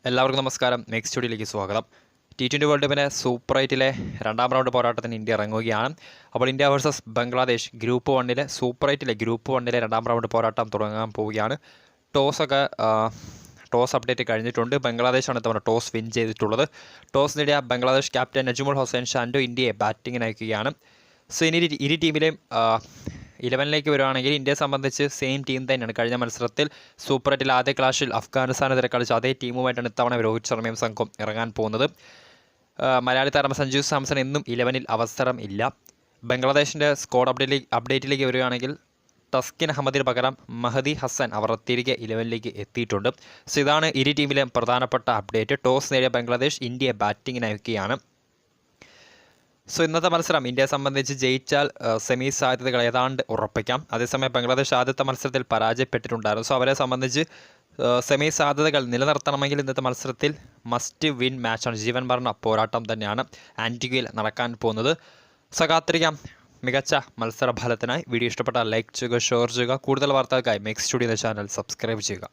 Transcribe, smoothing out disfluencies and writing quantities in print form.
എല്ലാവർക്കും നമസ്കാരം. നെക്സ്റ്റ് സ്റ്റുഡിയോയിലേക്ക് സ്വാഗതം. T20 വേൾഡ് കപ്പിലെ സൂപ്പർ 8 രണ്ടാം റൗണ്ട് പോരാട്ടത്തിന് ഇന്ത്യ ഇറങ്ങുകയാണ്. അപ്പോൾ India versus Bangladesh group 1 super 8 രണ്ടാം റൗണ്ട് പോരാട്ടം തുടങ്ങാൻ പോവുകയാണ്. ടോസ് അപ്ഡേറ്റ് കഴിഞ്ഞിട്ടുണ്ട്. ബംഗ്ലാദേശാണ് ഇത്തവണ ടോസ് വിൻ ചെയ്തിട്ടുള്ളത്. ടോസ് നേടിയ ബംഗ്ലാദേശ് ക്യാപ്റ്റൻ നജ്മുൽ ഹുസൈൻ ഷാൻഡു ഇന്ത്യയെ ബാറ്റിങ്ങിന് അയക്കുകയാണ്. സോ ഇരു ടീമിലെയും 11ലേക്ക് വരുവാണെങ്കിൽ ഇന്ത്യയെ സംബന്ധിച്ച് സെയിം ടീം തന്നെയാണ്. കഴിഞ്ഞ മത്സരത്തിൽ സൂപ്പർ 8 ആദ്യ ക്ലാഷിൽ അഫ്ഗാനിസ്ഥാനെതിരെ കളിച്ച അതേ ടീമുമായിട്ടാണ് ഇത്തവണ രോഹിത് ശർമ്മയും സംഘം ഇറങ്ങാൻ പോകുന്നത്. മലയാളി താരം സഞ്ജു സാംസൺ എന്നും 11ൽ അവസരം ഇല്ല. ബംഗ്ലാദേശിൻ്റെ സ്ക്വാഡ് അപ്ഡേറ്റിലേക്ക് വരികയാണെങ്കിൽ തസ്കിൻ അഹമ്മദിന് പകരം മഹദി ഹസൻ അവർ തിരികെ 11ലേക്ക് എത്തിയിട്ടുണ്ട്. സോ ഇതാണ് ഇരു ടീമിലെ പ്രധാനപ്പെട്ട അപ്ഡേറ്റ്. ടോസ് നേടിയ ബംഗ്ലാദേശ് ഇന്ത്യയെ ബാറ്റിങ്ങിന് അയക്കുകയാണ്. സോ ഇന്നത്തെ മത്സരം ഇന്ത്യയെ സംബന്ധിച്ച് ജയിച്ചാൽ സെമി സാധ്യതകൾ ഏതാണ്ട് ഉറപ്പിക്കാം. അതേസമയം ബംഗ്ലാദേശ് ആദ്യത്തെ മത്സരത്തിൽ പരാജയപ്പെട്ടിട്ടുണ്ടായിരുന്നു. സോ അവരെ സംബന്ധിച്ച് സെമി സാധ്യതകൾ നിലനിർത്തണമെങ്കിൽ ഇന്നത്തെ മത്സരത്തിൽ മസ്റ്റ് വിൻ മാച്ചാണ്. ജീവൻ മരണ പോരാട്ടം തന്നെയാണ് ആൻറ്റിഗ്വയിൽ നടക്കാൻ പോകുന്നത്. സോ കാത്തിരിക്കാം മികച്ച മത്സര ഫലത്തിനായി. വീഡിയോ ഇഷ്ടപ്പെട്ടാൽ ലൈക്ക് ചെയ്യുക, ഷെയർ ചെയ്യുക. കൂടുതൽ വാർത്തകൾക്കായി നെക്സ്റ്റ് സ്റ്റുഡിയോ ചാനൽ സബ്സ്ക്രൈബ് ചെയ്യുക.